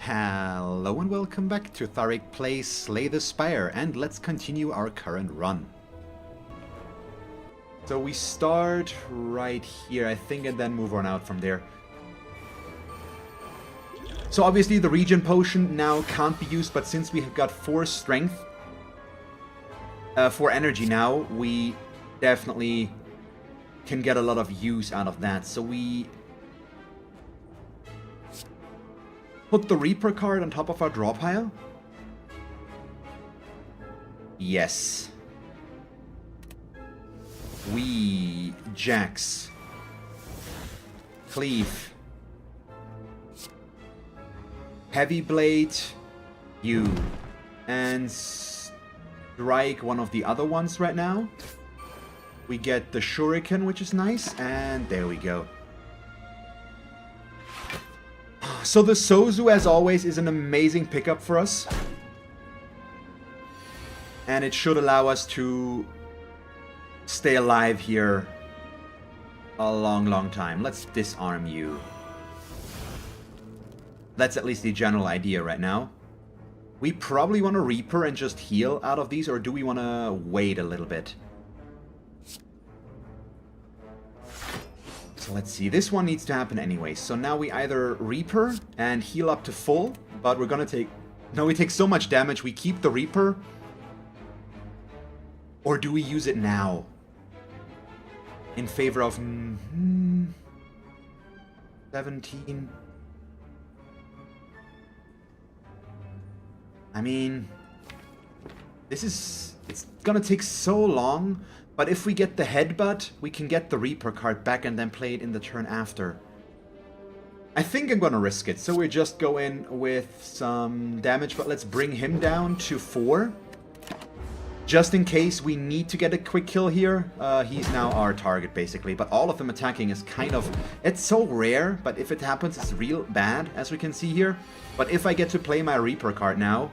Hello and welcome back to Thalric plays Slay the Spire, and let's continue our current run. So we start right here, I think, and then move on out from there. So obviously the regen potion now can't be used, but since we have got 4 strength, 4 energy now, we definitely can get a lot of use out of that. So we put the Reaper card on top of our draw pile. Yes. We Jax. Cleave. Heavy Blade. You. And strike one of the other ones right now. We get the Shuriken, which is nice, and there we go. So the Sozu, as always, is an amazing pickup for us. And it should allow us to stay alive here a long time. Let's disarm you. That's at least the general idea right now. We probably want to Reaper and just heal out of these, or do we want to wait a little bit? So let's see, this one needs to happen anyway. So now we either Reaper and heal up to full, but we're gonna take... No, we take so much damage, we keep the Reaper. Or do we use it now? In favor of... 17... I mean... This is... It's gonna take so long... But if we get the Headbutt, we can get the Reaper card back and then play it in the turn after. I think I'm gonna risk it, so we just go in with some damage, but let's bring him down to 4. Just in case we need to get a quick kill here. He's now our target, basically, but all of them attacking is kind of... It's so rare, but if it happens, it's real bad, as we can see here. But if I get to play my Reaper card now,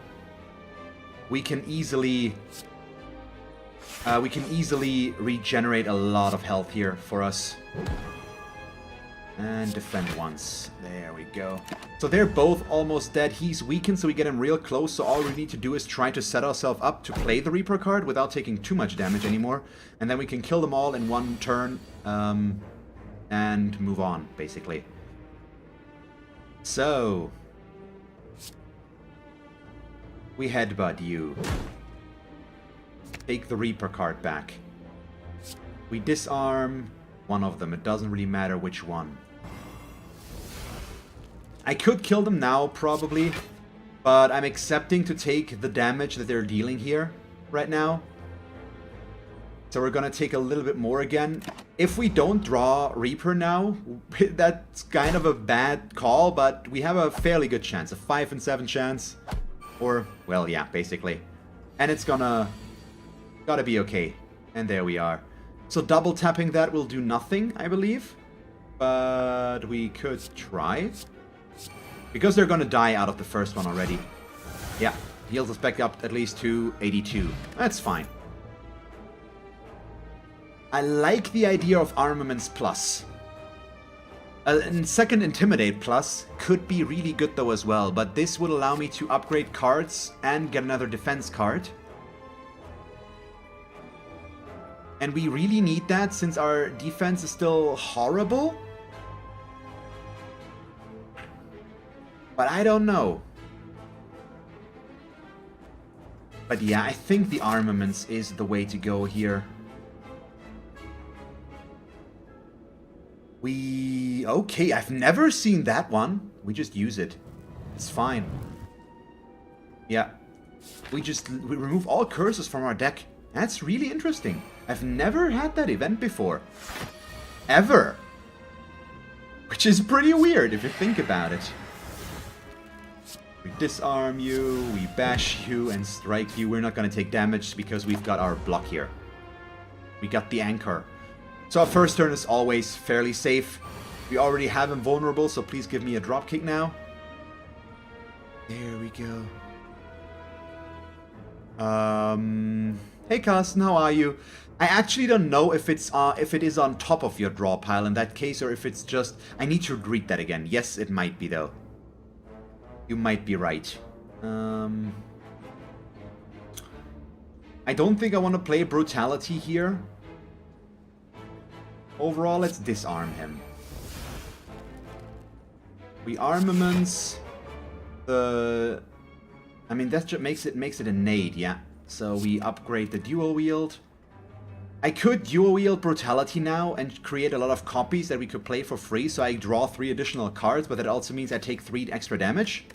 we can easily regenerate a lot of health here for us. And defend once. There we go. So they're both almost dead. He's weakened, so we get him real close. So all we need to do is try to set ourselves up to play the Reaper card without taking too much damage anymore. And then we can kill them all in one turn and move on, basically. So we headbutt you. Take the Reaper card back. We disarm one of them. It doesn't really matter which one. I could kill them now, probably. But I'm accepting to take the damage that they're dealing here right now. So we're gonna take a little bit more again. If we don't draw Reaper now, that's kind of a bad call, but we have a fairly good chance. A 5 in 7 chance. Or, well, yeah, basically. And it's gotta be okay. And there we are. So double tapping that will do nothing, I believe. But we could try. Because they're gonna die out of the first one already. Yeah, heals us back up at least to 82. That's fine. I like the idea of Armaments Plus. And second Intimidate Plus could be really good though as well. But this would allow me to upgrade cards and get another defense card. And we really need that since our defense is still horrible. But I don't know. But yeah, I think the armaments is the way to go here. Okay, I've never seen that one. We just use it. It's fine. Yeah. We remove all curses from our deck. That's really interesting. I've never had that event before. Ever. Which is pretty weird if you think about it. We disarm you, we bash you, and strike you. We're not going to take damage because we've got our block here. We got the anchor. So our first turn is always fairly safe. We already have him vulnerable, so please give me a dropkick now. There we go. Hey Carsten, how are you? I actually don't know if it is on top of your draw pile in that case, or if it's just... I need to read that again. Yes, it might be though. You might be right. I don't think I want to play Brutality here. Overall, let's disarm him. We armaments the... I mean, that just makes it a nade, yeah. So we upgrade the dual wield. I could dual wield Brutality now and create a lot of copies that we could play for free, so I draw 3 additional cards, but that also means I take 3 extra damage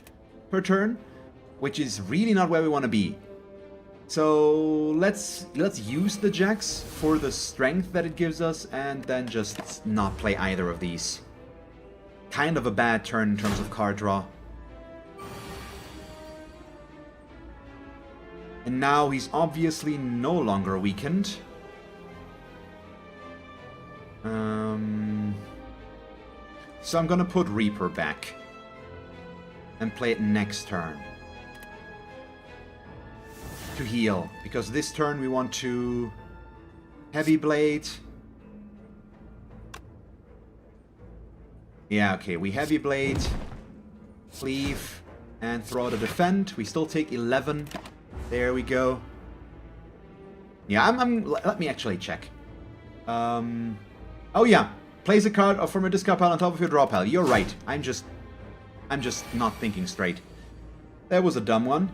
per turn, which is really not where we want to be. So let's use the Jax for the strength that it gives us, and then just not play either of these. Kind of a bad turn in terms of card draw. And now he's obviously no longer weakened. So I'm gonna put Reaper back and play it next turn to heal, because this turn we want to Heavy Blade. Yeah, okay, we Heavy Blade, Cleave, and throw out a Defend. We still take 11. There we go. Yeah, let me actually check. Oh yeah, place a card from a discard pile on top of your draw pile. You're right. I'm just not thinking straight. That was a dumb one.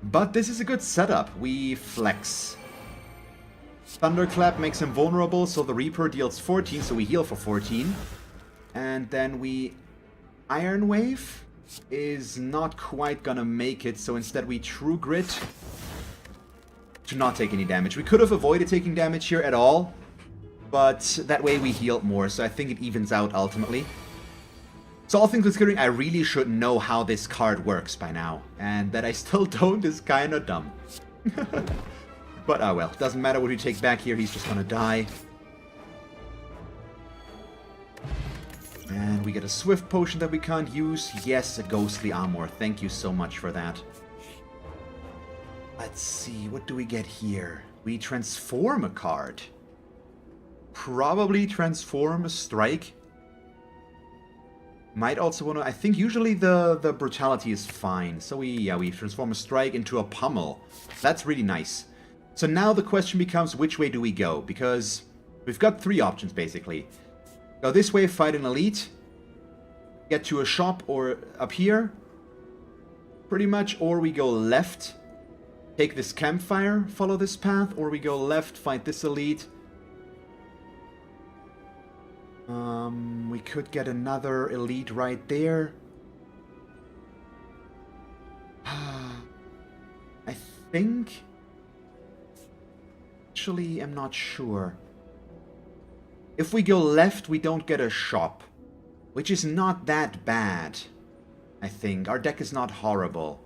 But this is a good setup. We flex. Thunderclap makes him vulnerable, so the Reaper deals 14, so we heal for 14. And then we... Iron Wave is not quite gonna make it, so instead we True Grit to not take any damage. We could have avoided taking damage here at all, but that way we healed more, so I think it evens out ultimately. So all things considering, I really should know how this card works by now, and that I still don't is kinda dumb. But oh well, doesn't matter what we take back here, he's just gonna die. And we get a Swift Potion that we can't use. Yes, a Ghostly Armor. Thank you so much for that. Let's see, what do we get here? We transform a card. Probably transform a Strike. Might also want to... I think usually the Brutality is fine. So we transform a Strike into a Pummel. That's really nice. So now the question becomes, which way do we go? Because we've got 3 options, basically. Go this way, fight an elite. Get to a shop or up here. Pretty much. Or we go left. Take this campfire, follow this path. Or we go left, fight this elite. We could get another elite right there. I think... Actually, I'm not sure. If we go left, we don't get a shop. Which is not that bad, I think. Our deck is not horrible.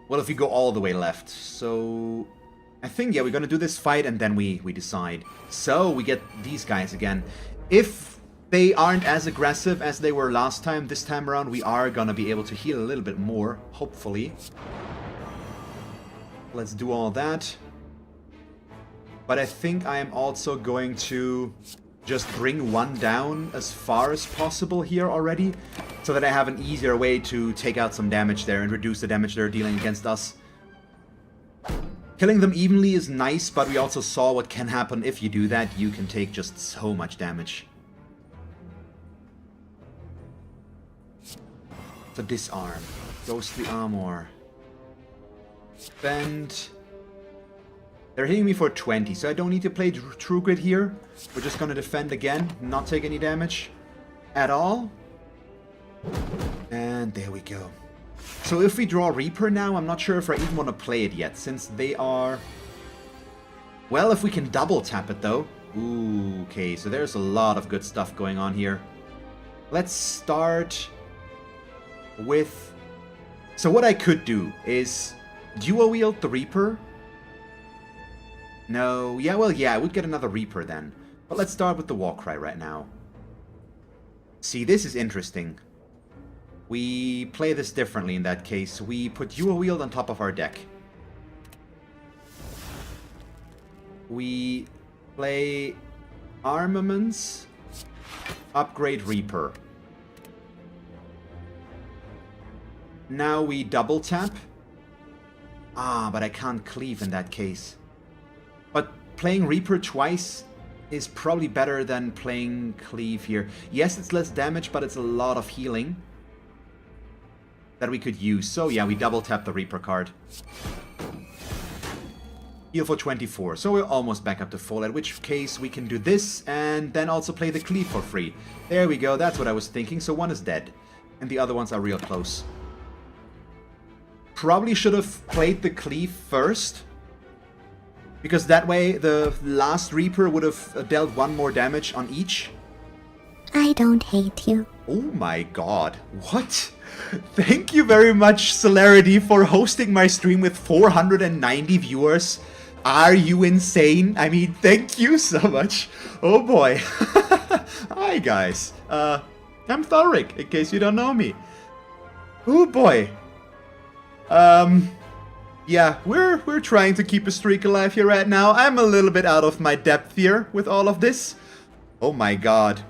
Well, if we go all the way left. So... I think, yeah, we're gonna do this fight and then we decide. So, we get these guys again. If they aren't as aggressive as they were last time, this time around we are gonna be able to heal a little bit more, hopefully. Let's do all that. But I think I am also going to just bring one down as far as possible here already, so that I have an easier way to take out some damage there and reduce the damage they're dealing against us. Killing them evenly is nice, but we also saw what can happen if you do that. You can take just so much damage. So disarm. Ghostly Armor. Spend... They're hitting me for 20, so I don't need to play True Grit here. We're just gonna defend again, not take any damage at all. And there we go. So if we draw Reaper now, I'm not sure if I even want to play it yet, since they are... Well, if we can double tap it though. Ooh, okay, so there's a lot of good stuff going on here. Let's start with... So what I could do is dual wield the Reaper. No, yeah, well, yeah, I would get another Reaper then. But let's start with the Warcry right now. See, this is interesting. We play this differently in that case. We put dual wield on top of our deck. We play armaments Upgrade Reaper. Now we double tap. Ah, but I can't cleave in that case. But playing Reaper twice is probably better than playing cleave here. Yes, it's less damage, but it's a lot of healing that we could use. So yeah, we double tap the Reaper card. Heal for 24, so we're almost back up to full, at which case we can do this and then also play the cleave for free. There we go, that's what I was thinking. So one is dead and the other ones are real close. Probably should have played the cleave first, because that way the last Reaper would have dealt 1 more damage on each. I don't hate you. Oh my god, what? Thank you very much, Celerity, for hosting my stream with 490 viewers. Are you insane? I mean, thank you so much. Oh boy. Hi guys. I'm Thalric, in case you don't know me. Oh boy. Yeah, we're trying to keep a streak alive here right now. I'm a little bit out of my depth here with all of this. Oh my god.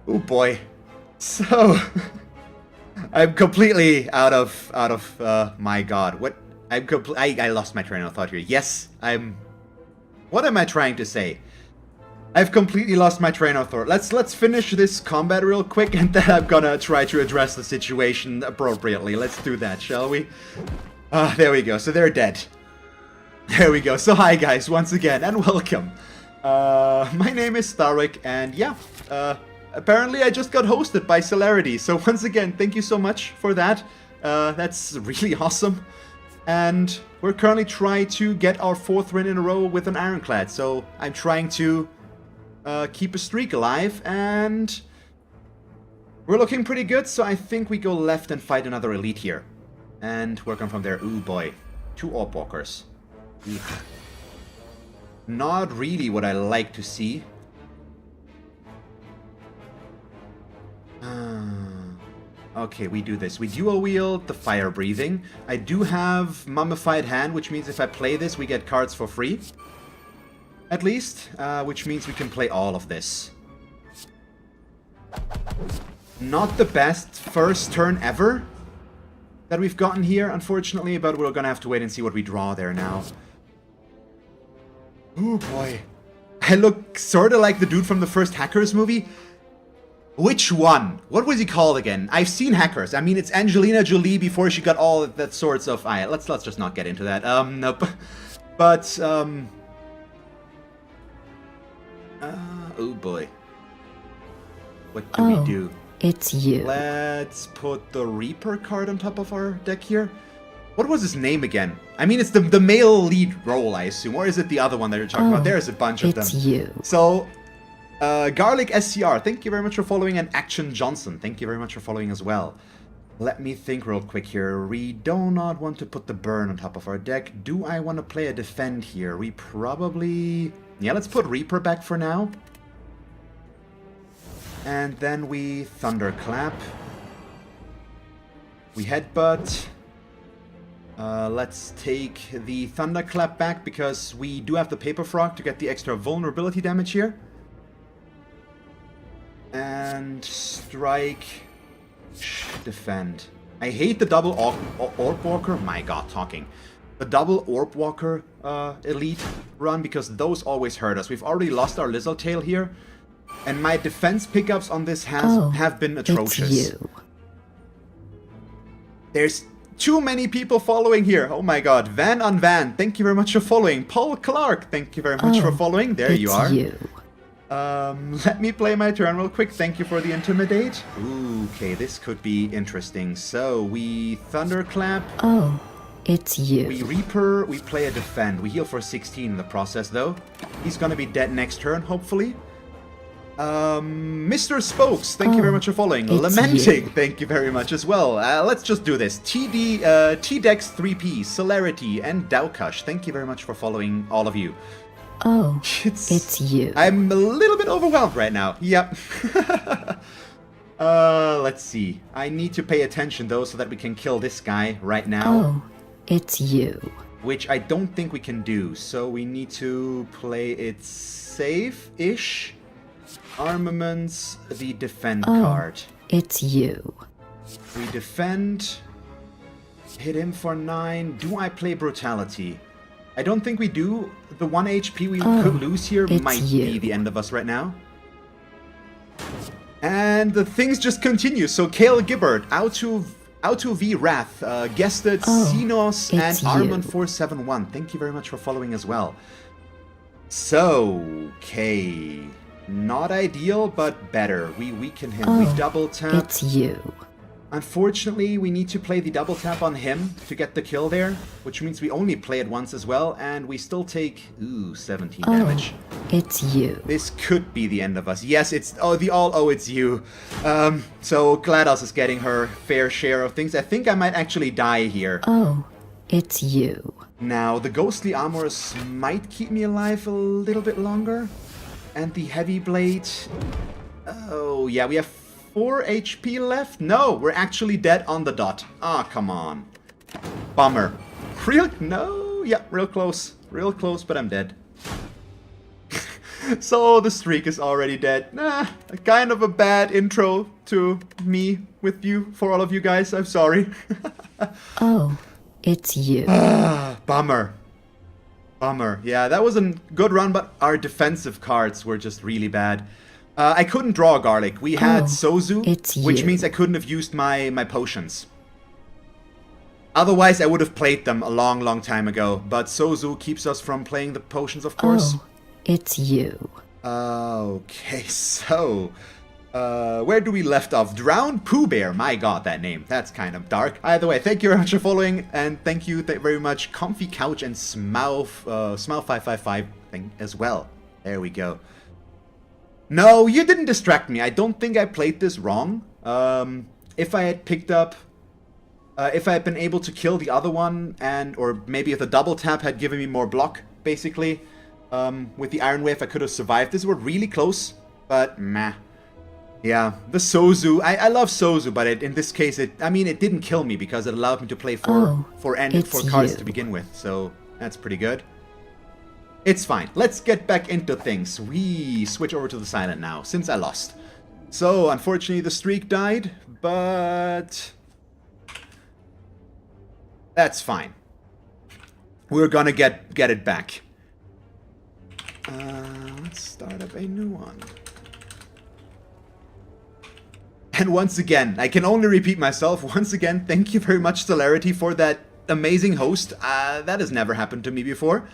Oh boy. So I'm completely out of my god. What? I lost my train of thought here. Yes, what am I trying to say? I've completely lost my train of thought. Let's finish this combat real quick, and then I'm gonna try to address the situation appropriately. Let's do that, shall we? There we go. So they're dead. There we go. So hi guys, once again, and welcome. My name is Thalric, and yeah, apparently I just got hosted by Celerity. So once again, thank you so much for that. That's really awesome. And we're currently trying to get our 4th win in a row with an Ironclad. So I'm trying to keep a streak alive, and we're looking pretty good. So I think we go left and fight another elite here and work on from there. Ooh boy, 2 Orb Walkers. Not really what I like to see. Okay, we do this. We dual wield the fire breathing. I do have Mummified Hand, which means if I play this, we get cards for free. At least, which means we can play all of this. Not the best first turn ever that we've gotten here, unfortunately, but we're gonna have to wait and see what we draw there now. Oh boy. I look sorta like the dude from the first Hackers movie. Which one? What was he called again? I've seen Hackers. I mean, it's Angelina Jolie before she got all that sorts of... let's just not get into that. Nope. But, oh boy. What do we do? It's you. Let's put the Reaper card on top of our deck here. What was his name again? I mean, it's the male lead role, I assume. Or is it the other one that you're talking about? There's a bunch of them. It's you. So... Garlic SCR, thank you very much for following, and Action Johnson, thank you very much for following as well. Let me think real quick here. We do not want to put the burn on top of our deck. Do I want to play a defend here? We probably... Yeah, let's put Reaper back for now. And then we Thunderclap. We Headbutt. Let's take the Thunderclap back because we do have the Paper Frog to get the extra vulnerability damage here. And strike, defend. I hate the double Orb Walker. My god, talking. The double Orb Walker elite run, because those always hurt us. We've already lost our Lizardtail here, and my defense pickups on this have been atrocious. It's you. There's too many people following here. Oh my god. Van on Van, thank you very much for following. Paul Clark, thank you very much for following. There you are. You. Let me play my turn real quick. Thank you for the Intimidate. Ooh, okay, this could be interesting. So, we Thunderclap. Oh, it's you. We Reaper, we play a Defend. We heal for 16 in the process, though. He's gonna be dead next turn, hopefully. Mr. Spokes, thank you very much for following. Lamenting, thank you very much as well. Let's just do this. T-Dex 3P, Celerity, and Daukash, thank you very much for following, all of you. Oh, it's you. I'm a little bit overwhelmed right now. Yep. Let's see. I need to pay attention, though, so that we can kill this guy right now. Oh, it's you. Which I don't think we can do, so we need to play it safe-ish. armaments, the defend card. It's you. We defend. Hit him for 9. Do I play brutality? I don't think we do. The 1 HP we could lose here might be the end of us right now. And the things just continue. So Kale Gibbard, Auto V Wrath, guested Xenos and Armon471. Thank you very much for following as well. So, okay. Not ideal, but better. We weaken him. We double tap. It's you. Unfortunately, we need to play the double tap on him to get the kill there, which means we only play it once as well, and we still take, 17 damage. It's you. This could be the end of us. Yes, it's, it's you. So GLaDOS is getting her fair share of things. I think I might actually die here. It's you. Now, the ghostly armors might keep me alive a little bit longer. And the heavy blade, oh yeah, we have 4 HP left? No, we're actually dead on the dot. Ah, come on. Bummer. No? Yeah, real close. Real close, but I'm dead. So the streak is already dead. Kind of a bad intro to me with you, for all of you guys. I'm sorry. It's you. Bummer. Bummer. Yeah, that was a good run, but our defensive cards were just really bad. I couldn't draw a garlic. We had Sozu, which means I couldn't have used my potions. Otherwise, I would have played them a long, long time ago. But Sozu keeps us from playing the potions, of course. It's you. Okay, so... where do we left off? Drowned Pooh Bear. My god, that name. That's kind of dark. Either way, thank you very much for following. And thank you very much, Comfy Couch and Smile555 thing as well. There we go. No, you didn't distract me. I don't think I played this wrong. If I had picked up... if I had been able to kill the other one, or maybe if the double tap had given me more block, basically, with the Iron Wave, I could have survived. This was really close, but meh. Yeah, the Sozu. I love Sozu, but in this case, it didn't kill me because it allowed me to play four cards to begin with. So that's pretty good. It's fine. Let's get back into things. We switch over to the silent now, since I lost. So, unfortunately, the streak died, but... that's fine. We're gonna get it back. Let's start up a new one. And once again, I can only repeat myself, once again, thank you very much, Celerity, for that amazing host. That has never happened to me before.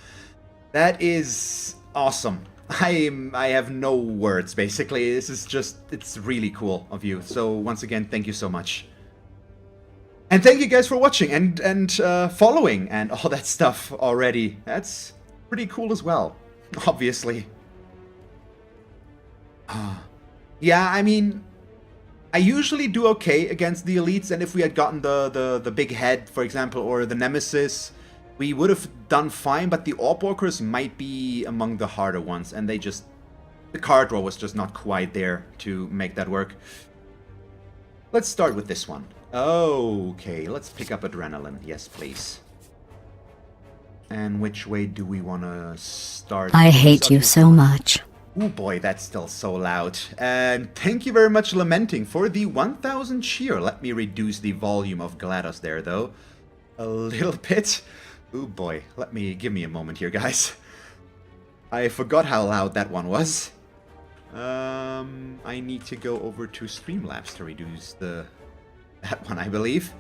That is awesome. I have no words, basically. This is just, it's really cool of you. So once again, thank you so much. And thank you guys for watching and following and all that stuff already. That's pretty cool as well, obviously. Yeah, I mean, I usually do okay against the elites, and if we had gotten the big head, for example, or the nemesis, we would have done fine, but the Orb Walkers might be among the harder ones, and the card draw was just not quite there to make that work. Let's start with this one. Okay, let's pick up Adrenaline. Yes, please. And which way do we want to start? I hate you so much. Oh boy, that's still so loud. And thank you very much, Lamenting, for the 1000 cheer. Let me reduce the volume of GLaDOS there, though. A little bit. Oh boy, give me a moment here, guys. I forgot how loud that one was. I need to go over to Streamlabs to reduce that one, I believe.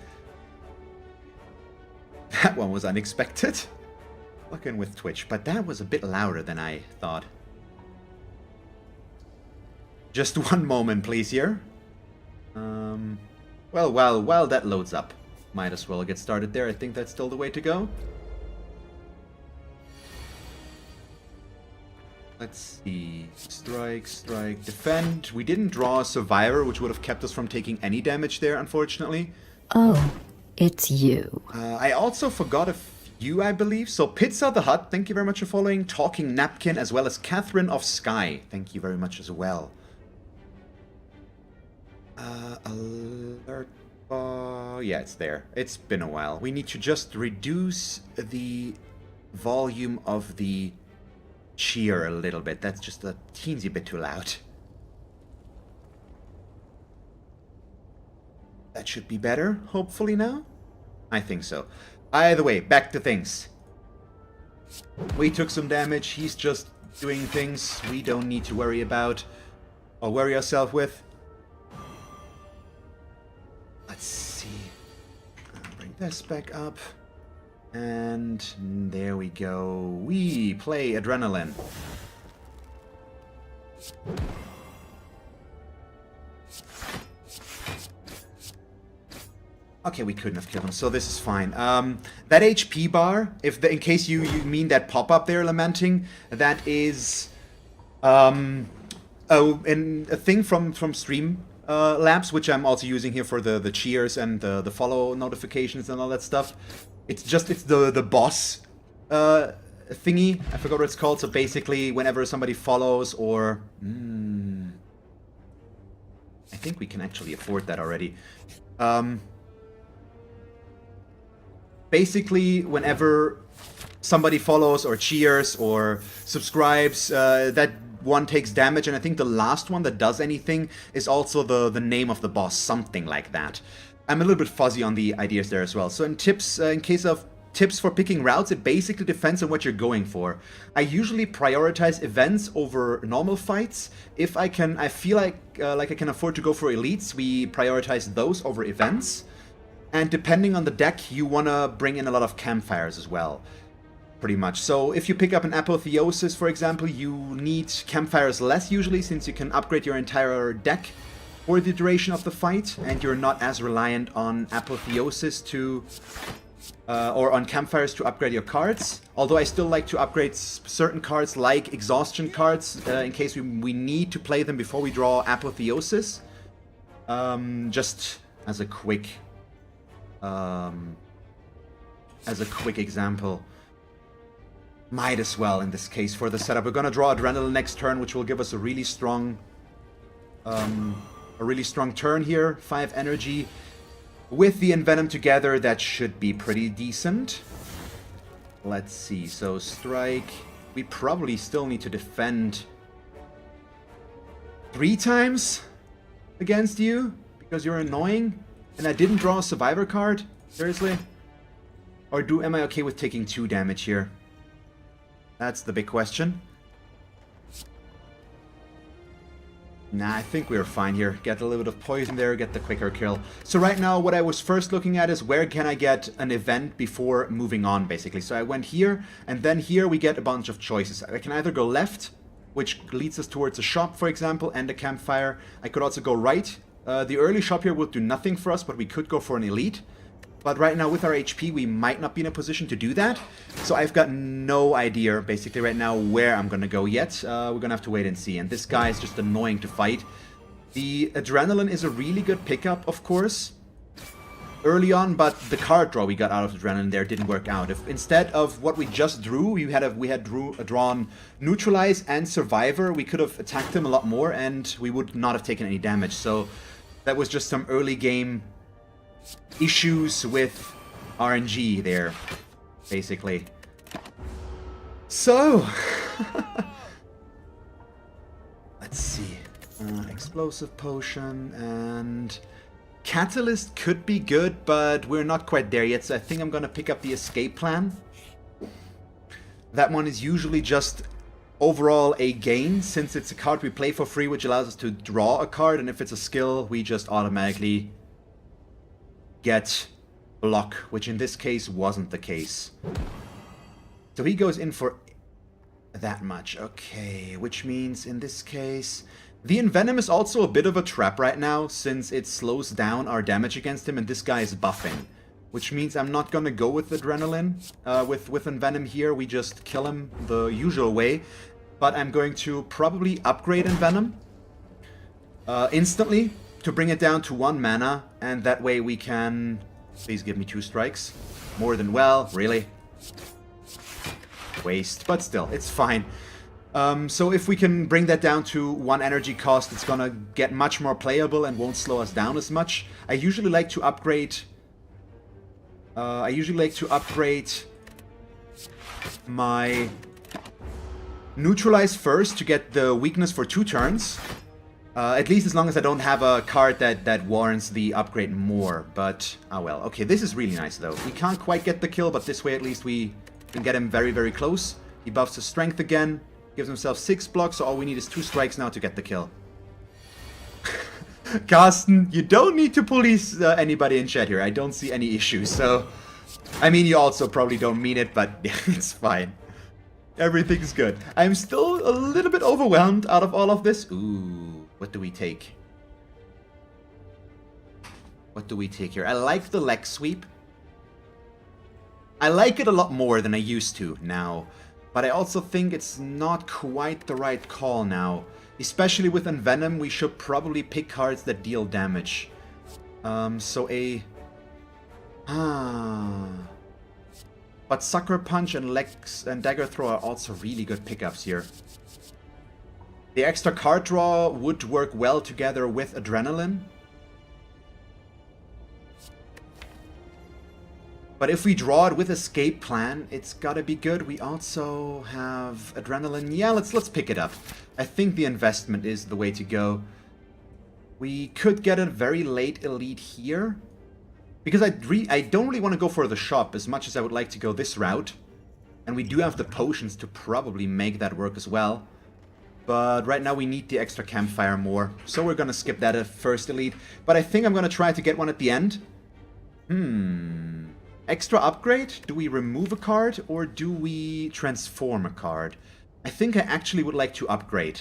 That one was unexpected. Fucking with Twitch, but that was a bit louder than I thought. Just one moment, please, here. Well, while that loads up, might as well get started there. I think that's still the way to go. Let's see. Strike, strike, defend. We didn't draw a survivor, which would have kept us from taking any damage there, unfortunately. It's you. I also forgot a few, I believe. So Pizza the Hut, thank you very much for following. Talking Napkin, as well as Catherine of Sky. Thank you very much as well. Alert. Yeah, it's there. It's been a while. We need to just reduce the volume of the cheer a little bit. That's just a teensy bit too loud. That should be better, hopefully now. I think so. Either way, back to things. We took some damage. He's just doing things we don't need to worry about or worry ourselves with. Let's see. I'll bring this back up. And there we go. We play Adrenaline. Okay, we couldn't have killed him, so this is fine. That HP bar, in case you mean that pop-up there, Lamenting, that is a thing from Stream Labs, which I'm also using here for the cheers and the follow notifications and all that stuff. It's the boss thingy. I forgot what it's called. So basically, whenever somebody follows or... I think we can actually afford that already. Basically, whenever somebody follows or cheers or subscribes, that one takes damage, and I think the last one that does anything is also the name of the boss, something like that. I'm a little bit fuzzy on the ideas there as well. So in tips, in case of tips for picking routes, it basically depends on what you're going for. I usually prioritize events over normal fights. If I feel like I can afford to go for elites, we prioritize those over events. And depending on the deck, you want to bring in a lot of campfires as well, pretty much. So if you pick up an Apotheosis, for example, you need campfires less usually, since you can upgrade your entire deck for the duration of the fight, and you're not as reliant on Apotheosis to... or on campfires to upgrade your cards. Although I still like to upgrade certain cards, like exhaustion cards, in case we need to play them before we draw Apotheosis. Just as a quick... example. Might as well in this case for the setup. We're gonna draw Adrenaline next turn, which will give us a really strong turn here. 5 energy. With the Envenom together, that should be pretty decent. Let's see. So strike. We probably still need to defend 3 times against you because you're annoying. And I didn't draw a survivor card? Seriously? Or am I okay with taking 2 damage here? That's the big question. Nah, I think we're fine here. Get a little bit of poison there, get the quicker kill. So right now, what I was first looking at is where can I get an event before moving on, basically. So I went here, and then here we get a bunch of choices. I can either go left, which leads us towards a shop, for example, and a campfire. I could also go right. The early shop here will do nothing for us, but we could go for an elite. But right now, with our HP, we might not be in a position to do that. So I've got no idea, basically, right now, where I'm going to go yet. We're going to have to wait and see. And this guy is just annoying to fight. The Adrenaline is a really good pickup, of course, early on. But the card draw we got out of Adrenaline there didn't work out. If instead of what we just drew, we had drawn Neutralize and Survivor, we could have attacked him a lot more, and we would not have taken any damage. So that was just some early game issues with RNG there, basically. So, let's see. Explosive Potion and Catalyst could be good, but we're not quite there yet, so I think I'm gonna pick up the Escape Plan. That one is usually just overall a gain, since it's a card we play for free, which allows us to draw a card, and if it's a skill, we just automatically get block, which in this case wasn't the case. So he goes in for that much. Okay, which means in this case, the Envenom is also a bit of a trap right now, since it slows down our damage against him, and this guy is buffing. Which means I'm not gonna go with Adrenaline, with Envenom here. We just kill him the usual way. But I'm going to probably upgrade Envenom instantly, to bring it down to 1 mana, and that way we can... Please give me 2 strikes. More than well, really. Waste, but still, it's fine. So if we can bring that down to 1 energy cost, it's gonna get much more playable and won't slow us down as much. I usually like to upgrade... my Neutralize first to get the weakness for 2 turns. At least as long as I don't have a card that warrants the upgrade more. But, ah well. Okay, this is really nice though. We can't quite get the kill, but this way at least we can get him very, very close. He buffs his strength again. Gives himself 6 blocks, so all we need is 2 strikes now to get the kill. Carsten, you don't need to police anybody in chat here. I don't see any issues, so... I mean, you also probably don't mean it, but it's fine. Everything's good. I'm still a little bit overwhelmed out of all of this. Ooh, what do we take? What do we take here? I like the leg sweep. I like it a lot more than I used to now. But I also think it's not quite the right call now. Especially with Envenom, we should probably pick cards that deal damage. So a... But Sucker Punch and Legs and Dagger Throw are also really good pickups here. The extra card draw would work well together with Adrenaline. But if we draw it with Escape Plan, it's gotta be good. We also have Adrenaline. Yeah, let's pick it up. I think the investment is the way to go. We could get a very late elite here. Because I don't really want to go for the shop as much as I would like to go this route. And we do have the potions to probably make that work as well. But right now we need the extra campfire more. So we're going to skip that at first elite. But I think I'm going to try to get one at the end. Extra upgrade? Do we remove a card or do we transform a card? I think I actually would like to upgrade.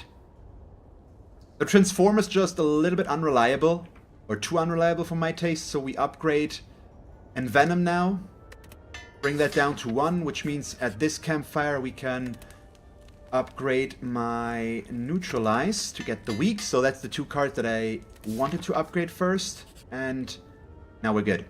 The transform is just a little bit unreliable. Or too unreliable for my taste, so we upgrade Envenom now. Bring that down to 1, which means at this campfire we can upgrade my Neutralize to get the weak. So that's the 2 cards that I wanted to upgrade first. And now we're good.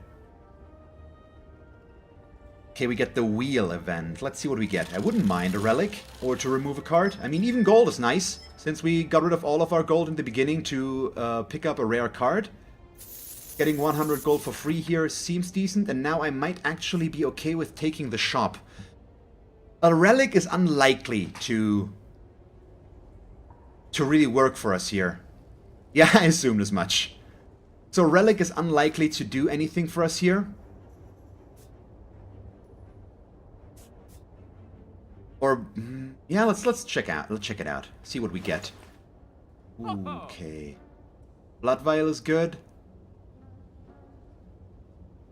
Okay, we get the Wheel event. Let's see what we get. I wouldn't mind a relic or to remove a card. I mean, even gold is nice, since we got rid of all of our gold in the beginning to pick up a rare card. Getting 100 gold for free here seems decent, and now I might actually be okay with taking the shop. A relic is unlikely to really work for us here. Yeah, I assumed as much. So relic is unlikely to do anything for us here. Or yeah, let's check out. Let's check it out. See what we get. Okay. Blood Vial is good.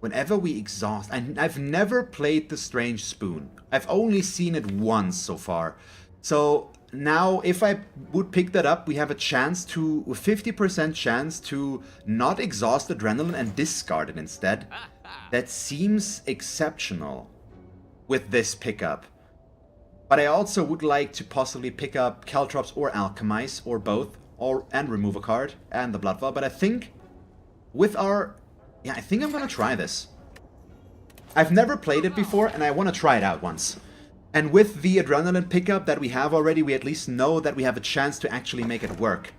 Whenever we exhaust... I've never played the Strange Spoon. I've only seen it once so far. So now if I would pick that up, we have a chance to... a 50% chance to not exhaust Adrenaline and discard it instead. That seems exceptional with this pickup. But I also would like to possibly pick up Caltrops or Alchemize, or both, and remove a card, and the Blood Vial. But I think with our... yeah, I think I'm gonna try this. I've never played it before, and I want to try it out once. And with the Adrenaline pickup that we have already, we at least know that we have a chance to actually make it work.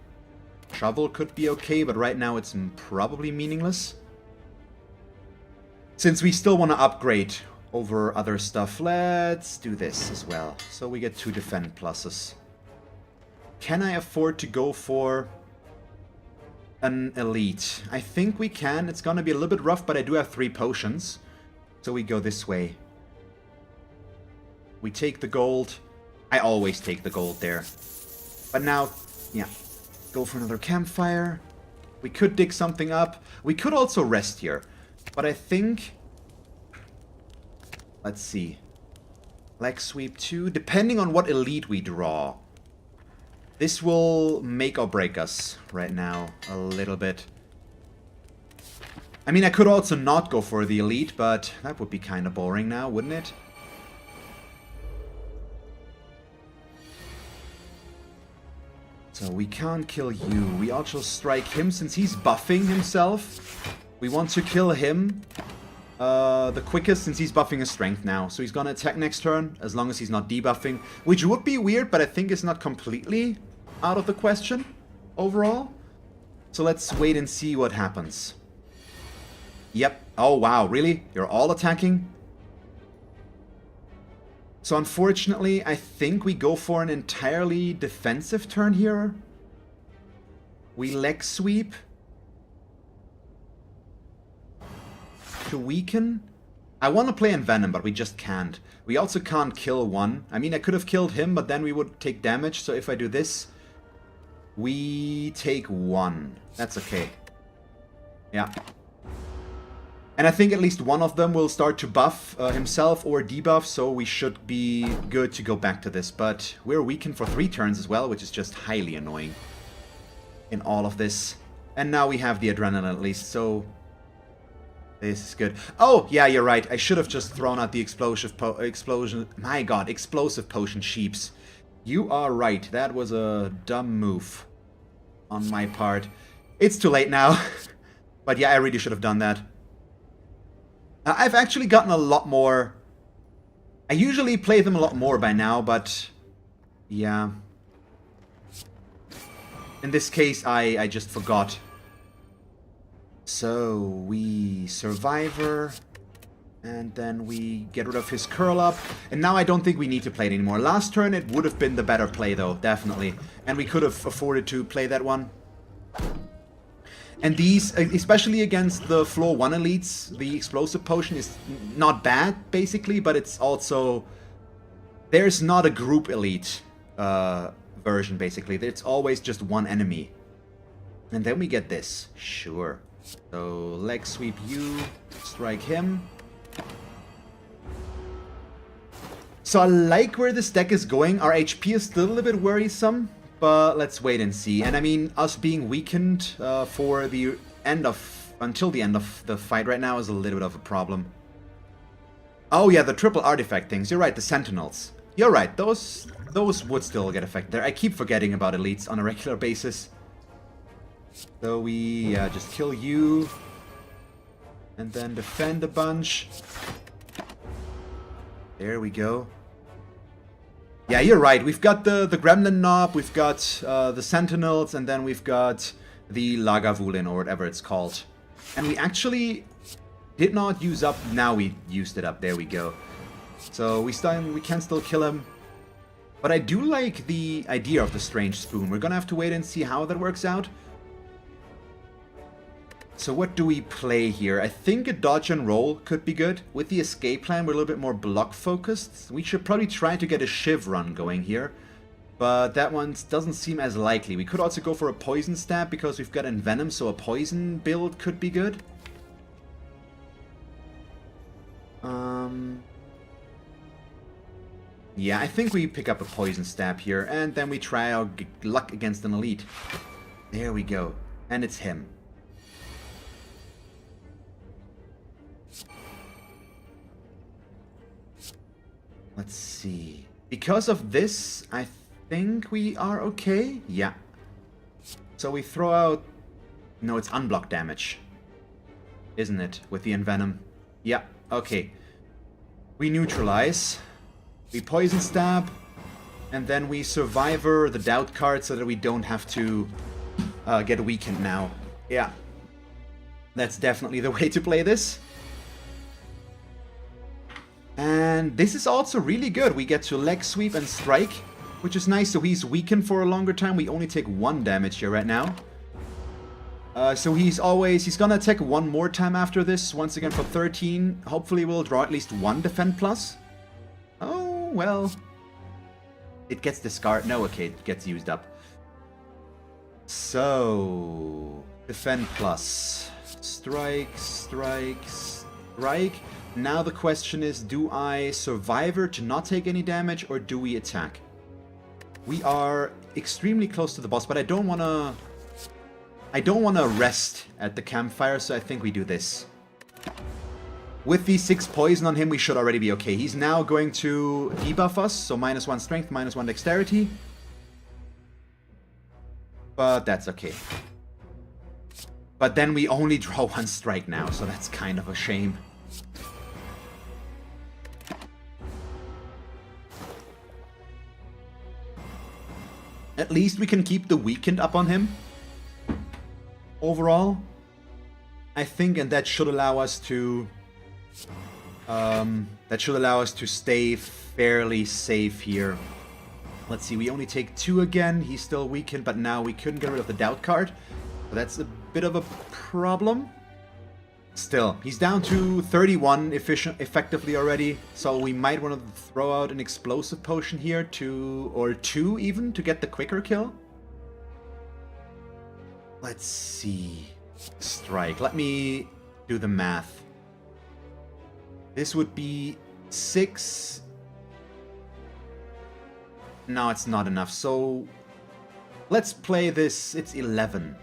Shovel could be okay, but right now it's probably meaningless. Since we still want to upgrade over other stuff, let's do this as well. So we get 2 defend pluses. Can I afford to go for an elite? I think we can. It's gonna be a little bit rough, but I do have 3 potions. So we go this way. We take the gold. I always take the gold there. But now, yeah, go for another campfire. We could dig something up. We could also rest here. But I think... let's see. Leg sweep 2. Depending on what elite we draw. This will make or break us right now a little bit. I mean, I could also not go for the elite, but that would be kind of boring now, wouldn't it? So we can't kill you. We also strike him since he's buffing himself. We want to kill him the quickest since he's buffing his strength now. So he's gonna attack next turn as long as he's not debuffing. Which would be weird, but I think it's not completely out of the question overall. So let's wait and see what happens. Yep. Oh wow, really? You're all attacking? So unfortunately, I think we go for an entirely defensive turn here. We leg sweep to weaken. I want to play Envenom, but we just can't. We also can't kill one. I mean, I could have killed him, but then we would take damage. So if I do this, we take 1. That's okay. Yeah. And I think at least one of them will start to buff himself or debuff, so we should be good to go back to this. But we're weakened for 3 turns as well, which is just highly annoying in all of this. And now we have the adrenaline at least, so this is good. Oh, yeah, you're right. I should have just thrown out the explosive potion sheeps. You are right. That was a dumb move on my part. It's too late now. But yeah, I really should have done that. I've actually gotten a lot more. I usually play them a lot more by now, but yeah. In this case, I just forgot. So we Survivor, and then we get rid of his curl up. And now I don't think we need to play it anymore. Last turn it would have been the better play though, definitely. And we could have afforded to play that one. And these, especially against the floor 1 elites, the explosive potion is not bad, basically, but it's also... There's not a group elite version, basically. It's always just one enemy. And then we get this. Sure. So, leg sweep you, strike him. So I like where this deck is going. Our HP is still a little bit worrisome, but let's wait and see. And I mean, us being weakened for the end of... until the end of the fight right now is a little bit of a problem. Oh yeah, the triple artifact things. You're right, the sentinels. You're right, those would still get affected there. I keep forgetting about elites on a regular basis. So we just kill you. And then defend a bunch. There we go. Yeah, you're right. We've got the Gremlin Knob, we've got the Sentinels, and then we've got the Lagavulin, or whatever it's called. And we actually did not use up... Now we used it up. There we go. So we can still kill him. But I do like the idea of the Strange Spoon. We're gonna have to wait and see how that works out. So what do we play here? I think a dodge and roll could be good. With the escape plan, we're a little bit more block focused. We should probably try to get a Shiv run going here. But that one doesn't seem as likely. We could also go for a poison stab because we've got Envenom, so a poison build could be good. Yeah, I think we pick up a poison stab here, and then we try our luck against an elite. There we go. And it's him. Let's see. Because of this, I think we are okay. Yeah. So we throw out... No, it's unblocked damage. Isn't it? With the Envenom. Yeah, okay. We neutralize. We poison stab. And then we Survivor the doubt card so that we don't have to get weakened now. Yeah. That's definitely the way to play this. And this is also really good. We get to leg sweep and strike, which is nice. So he's weakened for a longer time. We only take 1 damage here right now. So he's gonna attack 1 more time after this. Once again for 13. Hopefully we'll draw at least 1 defend plus. Oh, well. It gets discarded. No, okay, it gets used up. So, defend plus. Strike, strike, strike. Now the question is, do I Survivor to not take any damage, or do we attack? We are extremely close to the boss, but I don't wanna rest at the campfire, so I think we do this. With the 6 poison on him, we should already be okay. He's now going to debuff us, so -1 strength, -1 dexterity. But that's okay. But then we only draw 1 strike now, so that's kind of a shame. At least we can keep the weakened up on him. Overall, I think, and that should allow us to stay fairly safe here. Let's see, we only take 2 again. He's still weakened, but now we couldn't get rid of the doubt card. So that's a bit of a problem. Still, he's down to 31 effectively already. So we might want to throw out an explosive potion here or 2 even to get the quicker kill. Let's see. Strike. Let me do the math. This would be 6. No, it's not enough. So let's play this. It's 11.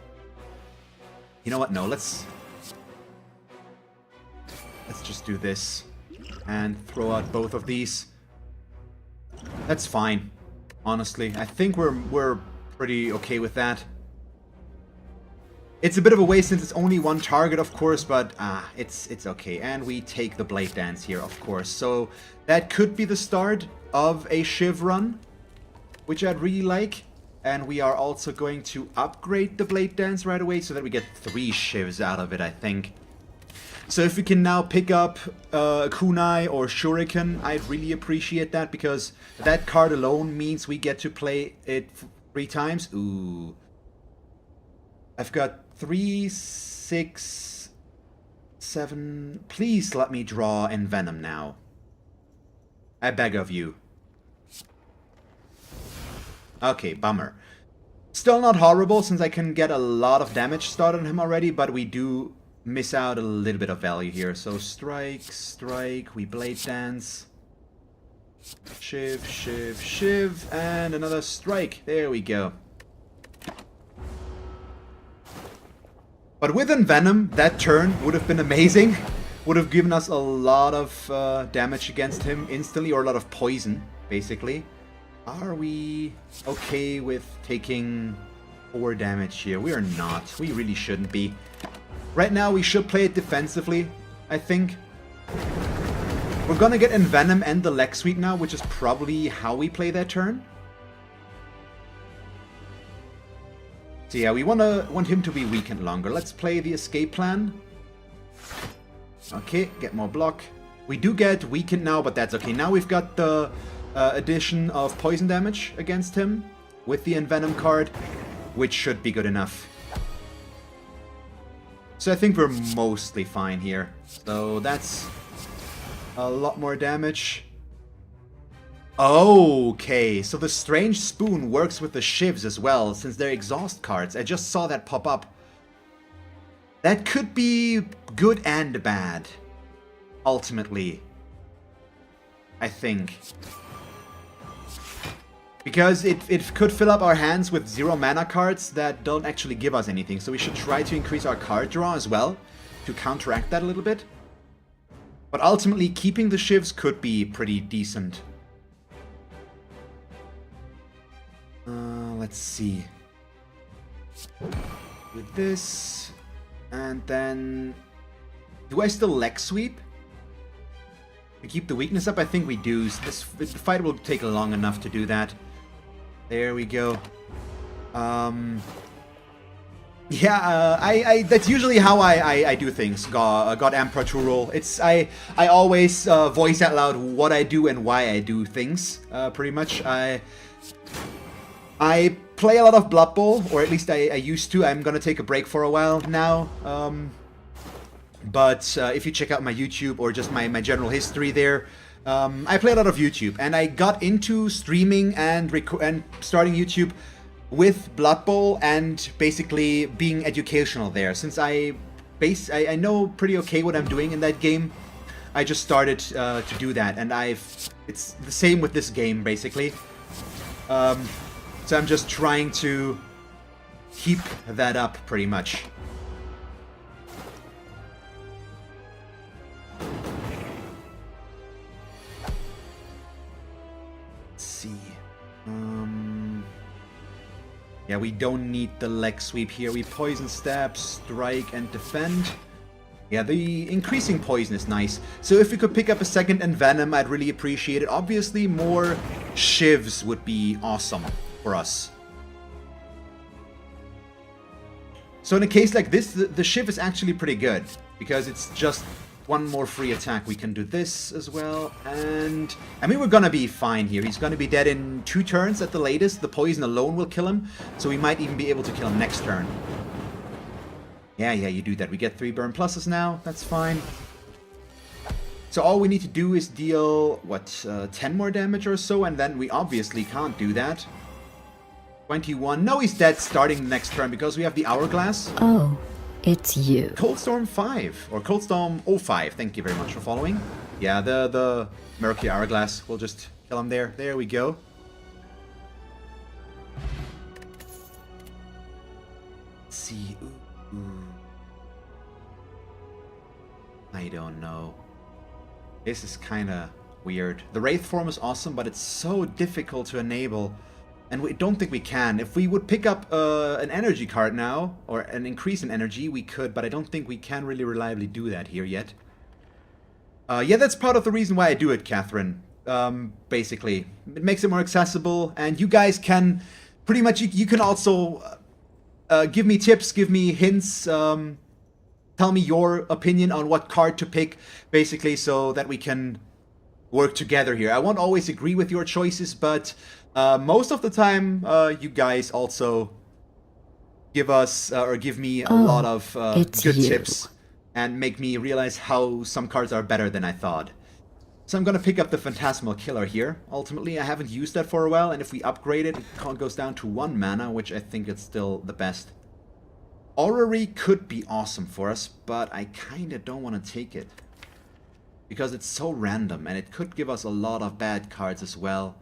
You know what? No, let's just do this and throw out both of these. That's fine. Honestly, I think we're pretty okay with that. It's a bit of a waste since it's only 1 target, of course, but it's okay. And we take the Blade Dance here, of course. So that could be the start of a Shiv run, which I'd really like. And we are also going to upgrade the Blade Dance right away so that we get 3 Shivs out of it, I think. So if we can now pick up Kunai or Shuriken, I'd really appreciate that, because that card alone means we get to play it 3 times. Ooh. I've got 3, 6, 7. Please let me draw Envenom now. I beg of you. Okay, bummer. Still not horrible, since I can get a lot of damage started on him already, but we do miss out a little bit of value here. So strike, strike, we Blade Dance. Shiv, shiv, shiv, and another strike. There we go. But with Envenom, that turn would have been amazing. Would have given us a lot of damage against him instantly, or a lot of poison, basically. Are we okay with taking 4 damage here? We are not. We really shouldn't be. Right now, we should play it defensively, I think. We're gonna get Envenom and the Leg Sweep now, which is probably how we play that turn. So yeah, we want him to be weakened longer. Let's play the escape plan. Okay, get more block. We do get weakened now, but that's okay. Now we've got the addition of poison damage against him with the Envenom card, which should be good enough. So I think we're mostly fine here. So that's a lot more damage. Okay, so the Strange Spoon works with the Shivs as well, since they're exhaust cards. I just saw that pop up. That could be good and bad, ultimately. I think. Because it could fill up our hands with 0 mana cards that don't actually give us anything. So we should try to increase our card draw as well, to counteract that a little bit. But ultimately, keeping the Shivs could be pretty decent. Let's see. With this, and then... Do I still Leg Sweep? To keep the weakness up? I think we do. The fight will take long enough to do that. There we go. Yeah, that's usually how I do things, God Emperor to roll. I always voice out loud what I do and why I do things, pretty much. I play a lot of Blood Bowl, or at least I used to. I'm gonna take a break for a while now. But if you check out my YouTube or just my general history there, I play a lot of YouTube, and I got into streaming and starting YouTube with Blood Bowl and basically being educational there. Since I know pretty okay what I'm doing in that game, I just started to do that, and it's the same with this game basically. So I'm just trying to keep that up pretty much. Let's see. Yeah, we don't need the Leg Sweep here. We Poison Stab, Strike, and Defend. Yeah, the increasing poison is nice. So if we could pick up a second Envenom, I'd really appreciate it. Obviously, more Shivs would be awesome for us. So in a case like this, the Shiv is actually pretty good, because it's just one more free attack. We can do this as well. And I mean, we're gonna be fine here. He's gonna be dead in 2 turns at the latest. The poison alone will kill him. So we might even be able to kill him next turn. Yeah, you do that. We get 3 burn pluses now. That's fine. So all we need to do is deal, what, 10 more damage or so, and then we obviously can't do that. 21. No, he's dead starting the next turn because we have the Hourglass. Oh, it's you. Coldstorm 5, or Coldstorm 05. Thank you very much for following. Yeah, the Mercury Hourglass. We'll just kill him there. There we go. Let's see. Ooh. I don't know. This is kind of weird. The Wraith form is awesome, but it's so difficult to enable. And we don't think we can. If we would pick up an energy card now, or an increase in energy, we could, but I don't think we can really reliably do that here yet. Yeah, that's part of the reason why I do it, Catherine. Basically. It makes it more accessible, and you guys can pretty much, you can also give me tips, give me hints, tell me your opinion on what card to pick, basically, so that we can work together here. I won't always agree with your choices, but most of the time, you guys also give us, or give me a lot of good tips, and make me realize how some cards are better than I thought. So I'm gonna pick up the Phantasmal Killer here. Ultimately, I haven't used that for a while, and if we upgrade it, it goes down to 1 mana, which I think is still the best. Orrery could be awesome for us, but I kinda don't want to take it. Because it's so random, and it could give us a lot of bad cards as well.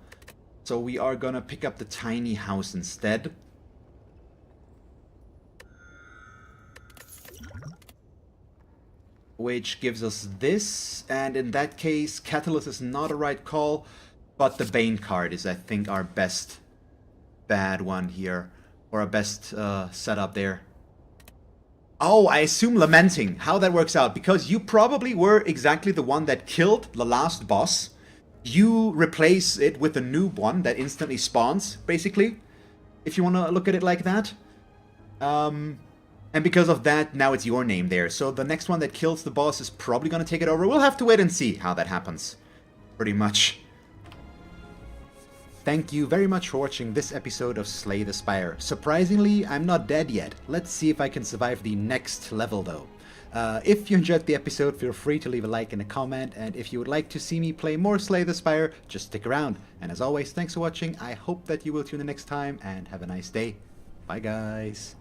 So we are gonna pick up the Tiny House instead. Which gives us this, and in that case, Catalyst is not a right call, but the Bane card is, I think, our best bad one here, or our best setup there. Oh, I assume Lamenting, how that works out, because you probably were exactly the one that killed the last boss. You replace it with a new one that instantly spawns, basically, if you want to look at it like that. And because of that, now it's your name there. So the next one that kills the boss is probably going to take it over. We'll have to wait and see how that happens, pretty much. Thank you very much for watching this episode of Slay the Spire. Surprisingly, I'm not dead yet. Let's see if I can survive the next level though. If you enjoyed the episode, feel free to leave a like and a comment, and if you would like to see me play more Slay the Spire, just stick around. And as always, thanks for watching. I hope that you will tune in next time, and have a nice day. Bye guys.